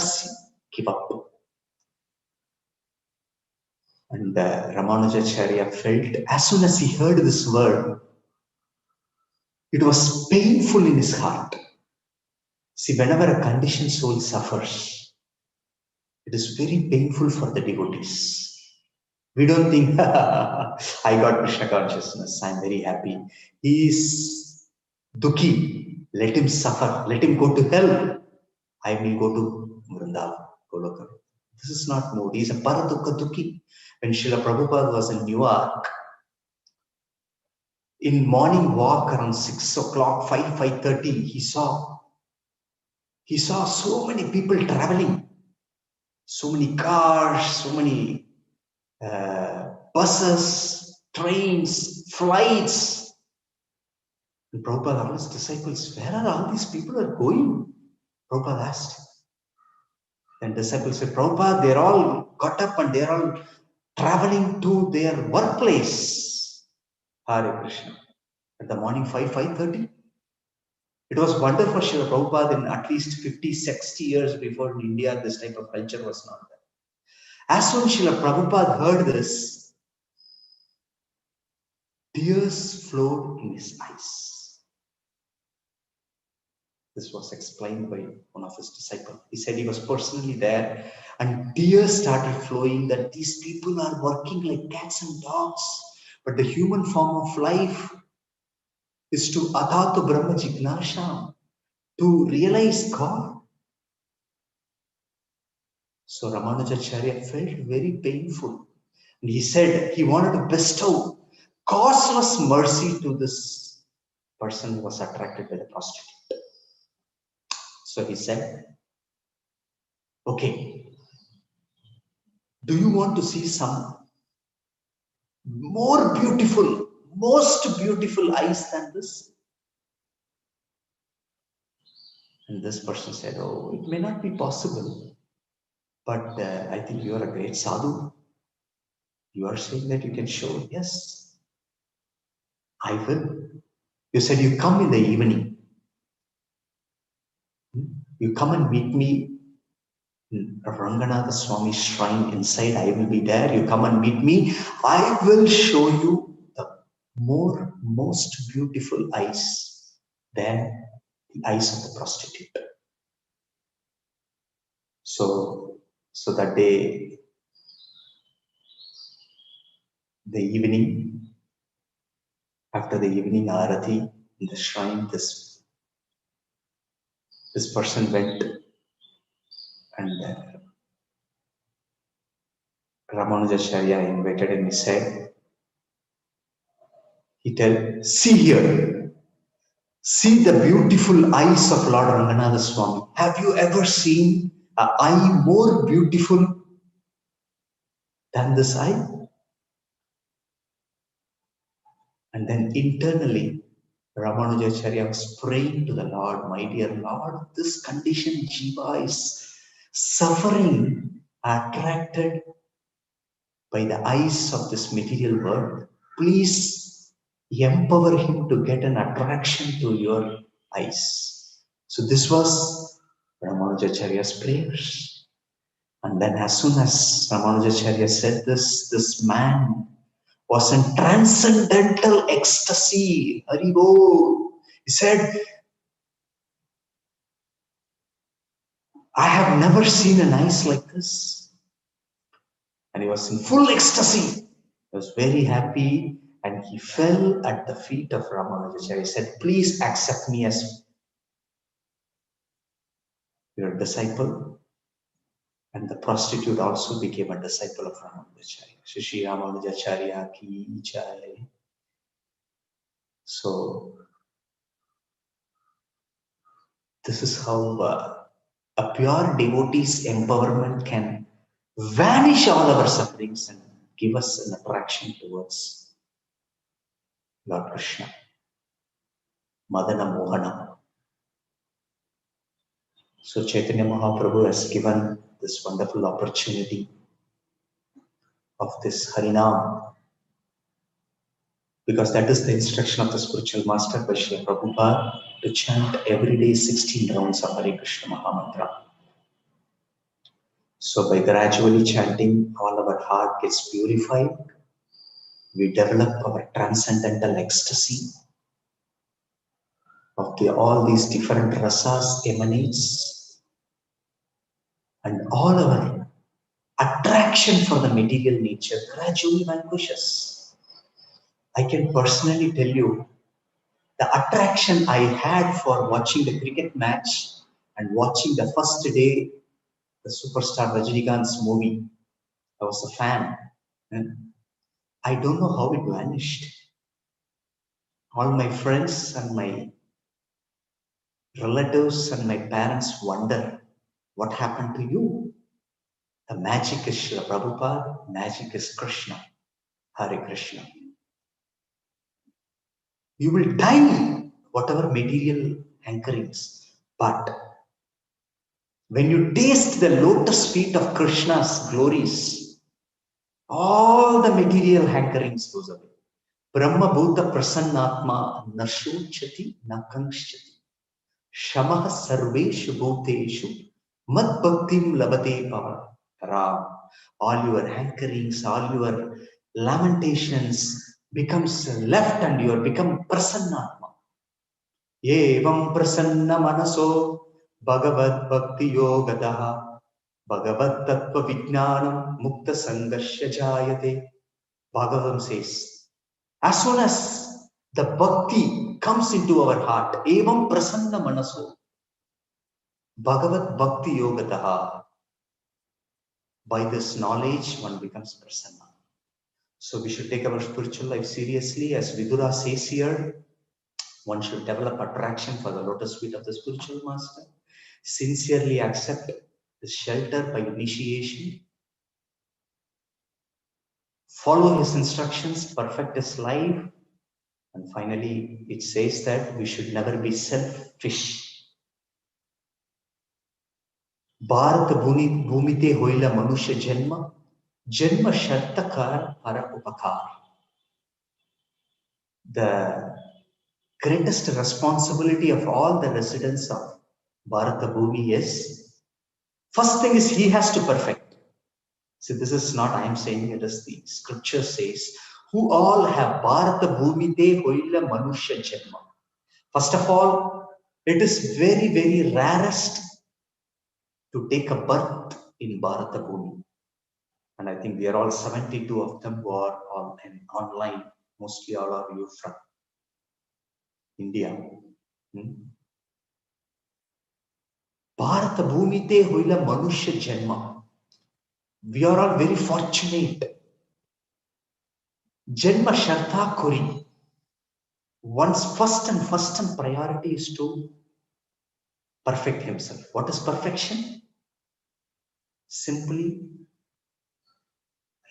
give up. And Ramanujacharya felt, as soon as he heard this word, it was painful in his heart. See, whenever a conditioned soul suffers, it is very painful for the devotees. We don't think, I got Krishna consciousness, I'm very happy. He is dukhi, let him suffer, let him go to hell. I will go to Vrindavan, Goloka. This is not mood, he is a paradukha dukhi. When Srila Prabhupada was in New York, in morning walk around 6 o'clock, 5:30, he saw so many people traveling, so many cars, so many buses, trains, flights. And Prabhupada asked disciples, where are all these people are going? Prabhupada asked. And disciples said, Prabhupada, they're all got up and they're all traveling to their workplace. Hare Krishna. At the morning 5:30. It was wonderful for Srila Prabhupada in at least 50, 60 years before in India, this type of culture was not there. As soon as Srila Prabhupada heard this, tears flowed in his eyes. This was explained by one of his disciples. He said he was personally there and tears started flowing that these people are working like cats and dogs. But the human form of life is to adhatu brahma jignasha, to realize God. So Ramanujacharya felt very painful. And he said he wanted to bestow causeless mercy to this person who was attracted by the prostitute. So he said, okay, do you want to see some more beautiful, most beautiful eyes than this? And this person said, oh, it may not be possible, but I think you are a great sadhu. You are saying that you can show. Yes, I will. You said you come in the evening. You come and meet me in Ranganatha Swami shrine inside. I will be there. You come and meet me. I will show you the most beautiful eyes than the eyes of the prostitute. So that day, the evening, after the evening arati in the shrine, this person went and Ramanujacharya invited him. He said, see here, see the beautiful eyes of Lord Ranganatha Swami. Have you ever seen an eye more beautiful than this eye? And then internally, Ramanujacharya was praying to the Lord, my dear Lord, this conditioned jiva is suffering, attracted by the eyes of this material world. Please empower him to get an attraction to your eyes. So this was Ramanujacharya's prayers. And then as soon as Ramanujacharya said this man was in transcendental ecstasy. Haribo. He said, I have never seen an eyes like this. And he was in full ecstasy. He was very happy and he fell at the feet of Ramanujacharya. He said, please accept me as your disciple. And the prostitute also became a disciple of Ramanujacharya. Shri Ramanujacharya ki jai. So this is how a pure devotee's empowerment can vanish all our sufferings and give us an attraction towards Lord Krishna, Madana Mohana. So Chaitanya Mahaprabhu has given this wonderful opportunity of this Harinam, because that is the instruction of the spiritual master by Srila Prabhupada, to chant every day 16 rounds of Hare Krishna Mahamantra. So by gradually chanting, all our heart gets purified. We develop our transcendental ecstasy of all these different rasas emanates, and all our attraction for the material nature gradually vanquishes. I can personally tell you, the attraction I had for watching the cricket match and watching the first day, the superstar Rajinikanth's movie, I was a fan. And I don't know how it vanished. All my friends and my relatives and my parents wonder, what happened to you? The magic is Srila Prabhupada, magic is Krishna, Hare Krishna. You will die, whatever material hankerings, but when you taste the lotus feet of Krishna's glories, all the material hankerings goes away. Brahma Bhuta Prasannatma Nashuchati Nakanshati Shamaha Sarveshu Bhuteshu Mad Bhaktim Labate Param. All your hankerings, all your lamentations becomes left, and you become Prasannatma. Evam Prasanna Manaso Bhagavad Bhakti Yogadaha Bhagavad Tattva Vijnanam Mukta Sangarsha Jayate. Bhagavatam says, as soon as the bhakti comes into our heart, evam prasanna manaso Bhagavad Bhakti Yogataha, by this knowledge one becomes prasanna. So we should take our spiritual life seriously. As Vidura says here, one should develop attraction for the lotus feet of the spiritual master, sincerely accept the shelter by initiation, follow his instructions, perfect his life, and finally it says that we should never be selfish. Bharat bhumite hoila manusha janma, janma shartakar para upakar. The greatest responsibility of all the residents of Bharata Bhumi is, first thing is he has to perfect. So this is not I am saying, it is the scripture says, who all have Bharata Bhumite hoila manusha janma. First of all, it is very, very rarest to take a birth in Bharata Bhumi. And I think we are all 72 of them who are online. Mostly all of you from India. Bharata Bhumite hoila manusha janma. We are all very fortunate. Janma shartha kuri. One's first and priority is to perfect himself. What is perfection? Simply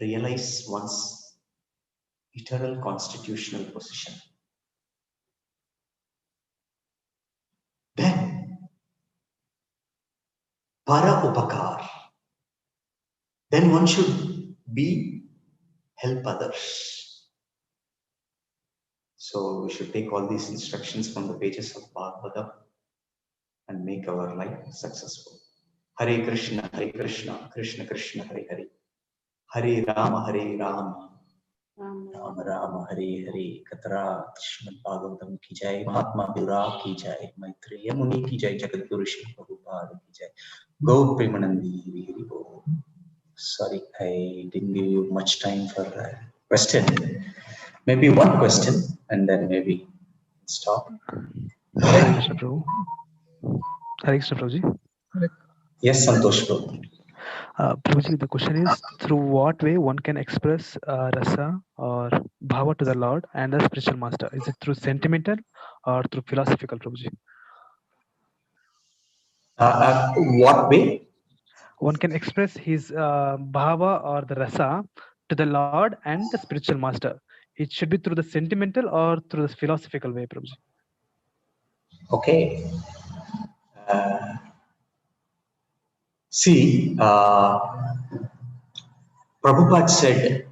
realize one's eternal constitutional position. Then, para upakar. Then one should help others. So we should take all these instructions from the pages of Bhagavatam and make our life successful. Hare Krishna, Krishna Krishna, Hare Hare. Hare Rama, Rama Rama, Hare Hare. Katra Srimad Bhagavatam ki jai, Mahatma Bhura ki jai, Maitreya Muni ki jai, Jagadguru Sri Prabhupada ki jai. Gaur Premanandi Hari Bol. Sorry, I didn't give you much time for a question. Maybe one question and then maybe stop. Hare Krishna Prabhu. Hare Krishna Prabhuji. Yes, Santosh Prabhu. Prabhuji, the question is, through what way one can express rasa or bhava to the Lord and the spiritual master? Is it through sentimental or through philosophical, Prabhuji? What way? one can express his bhava or the rasa to the Lord and the spiritual master. It should be through the sentimental or through the philosophical way, Prabhuji. Okay. See, Prabhupada said,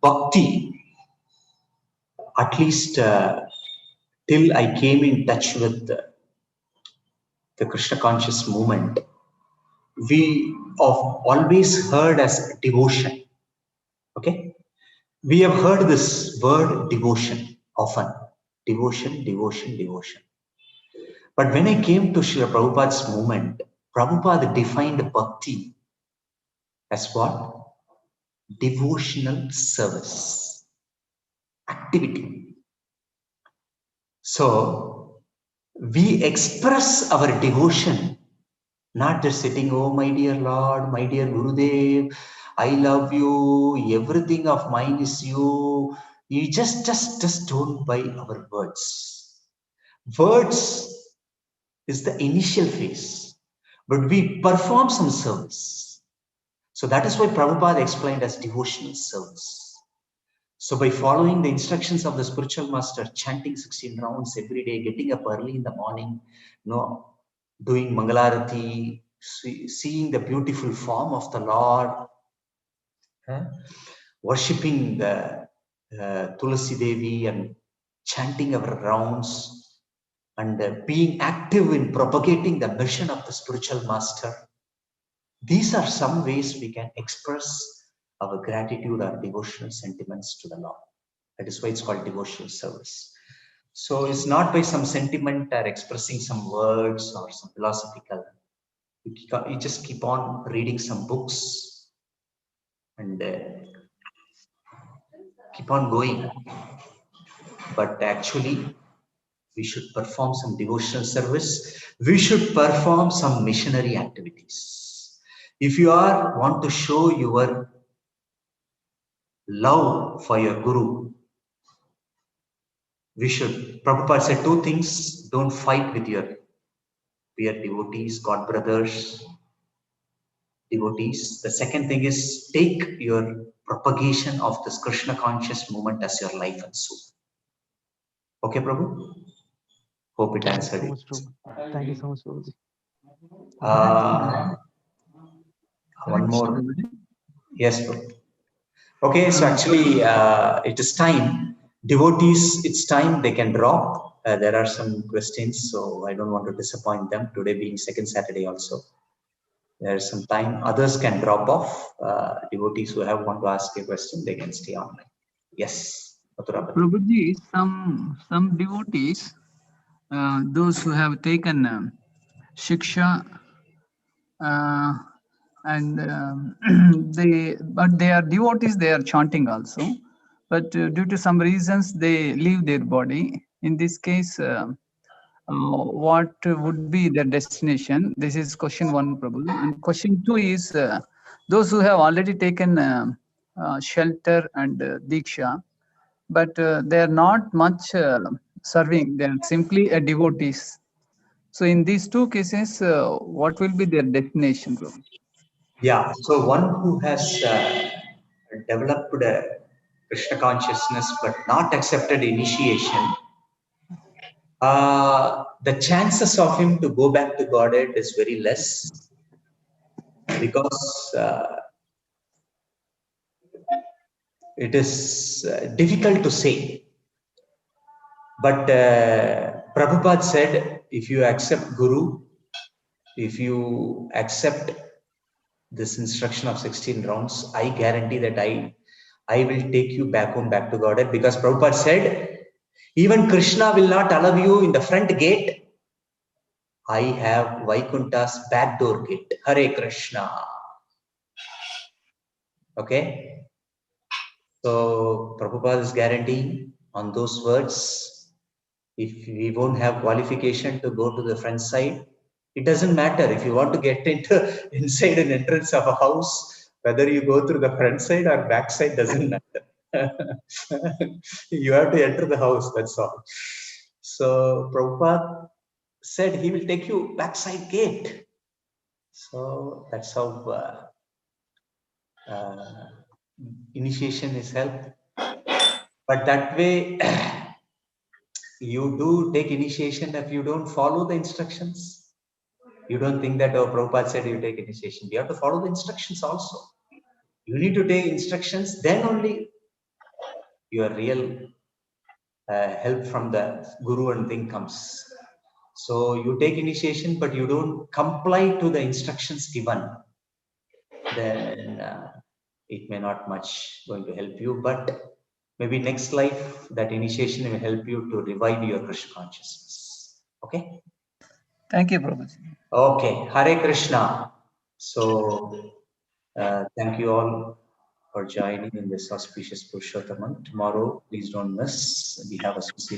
bhakti, at least till I came in touch with the Krishna conscious movement, we have always heard as devotion. Okay? We have heard this word devotion often. Devotion, devotion, devotion. But when I came to Srila Prabhupada's movement, Prabhupada defined bhakti as what? Devotional service, activity. So we express our devotion, not just sitting, oh my dear Lord, my dear Gurudev, I love you, everything of mine is you. You just don't buy our words. Words is the initial phase, but we perform some service. So that is why Prabhupada explained as devotional service. So by following the instructions of the spiritual master, chanting 16 rounds every day, getting up early in the morning, doing Mangalarati, seeing the beautiful form of the Lord, worshipping the Tulasi Devi and chanting our rounds, and being active in propagating the mission of the spiritual master. These are some ways we can express our gratitude or devotional sentiments to the Lord. That is why it's called devotional service. So it's not by some sentiment or expressing some words or some philosophical. You just keep on reading some books and keep on going. But actually, we should perform some devotional service. We should perform some missionary activities. If you want to show your love for your Guru, we should. Prabhupada said 2 things: don't fight with your peer devotees, God brothers, devotees. The second thing is take your propagation of this Krishna conscious movement as your life and soul. Okay, Prabhu? Hope it answered So it. much, Prabhu. Thank you so much, Prabhuji. One more. Yes, Prabhu. Okay, so actually it is time. Devotees, it's time they can drop. There are some questions, so I don't want to disappoint them. Today being second Saturday also. There is some time. Others can drop off. Devotees who want to ask a question, they can stay online. Yes, Mathurapati. Prabhuji, some devotees, those who have taken shiksha, and but they are devotees, they are chanting also, but due to some reasons they leave their body. In this case, what would be their destination? This is question 1, Prabhu. And question 2 is those who have already taken shelter and diksha, but they are not much serving, they are simply a devotees. So in these 2 cases, what will be their destination, Prabhu? Yeah, so one who has developed Krishna consciousness but not accepted initiation, the chances of him to go back to Godhead is very less, because it is difficult to say. But Prabhupada said, if you accept Guru, if you accept this instruction of 16 rounds, I guarantee that I will take you back home, back to Godhead, because Prabhupada said, even Krishna will not allow you in the front gate. I have Vaikunta's back door gate. Hare Krishna. Okay. So Prabhupada is guaranteeing on those words. If we won't have qualification to go to the front side, it doesn't matter. If you want to get inside an entrance of a house, whether you go through the front side or back side doesn't matter. You have to enter the house, that's all. So Prabhupada said he will take you backside gate. So that's how initiation is helped. But that way, you do take initiation if you don't follow the instructions. You don't think that, oh, Prabhupada said you take initiation. You have to follow the instructions also. You need to take instructions, then only your real help from the Guru and thing comes. So you take initiation, but you don't comply to the instructions given, then it may not much going to help you. But maybe next life, that initiation will help you to revive your Krishna consciousness. Okay? Thank you, Prabhuji. Okay, Hare Krishna. So, thank you all for joining in this auspicious Purushottam month. Tomorrow, please don't miss. We have association.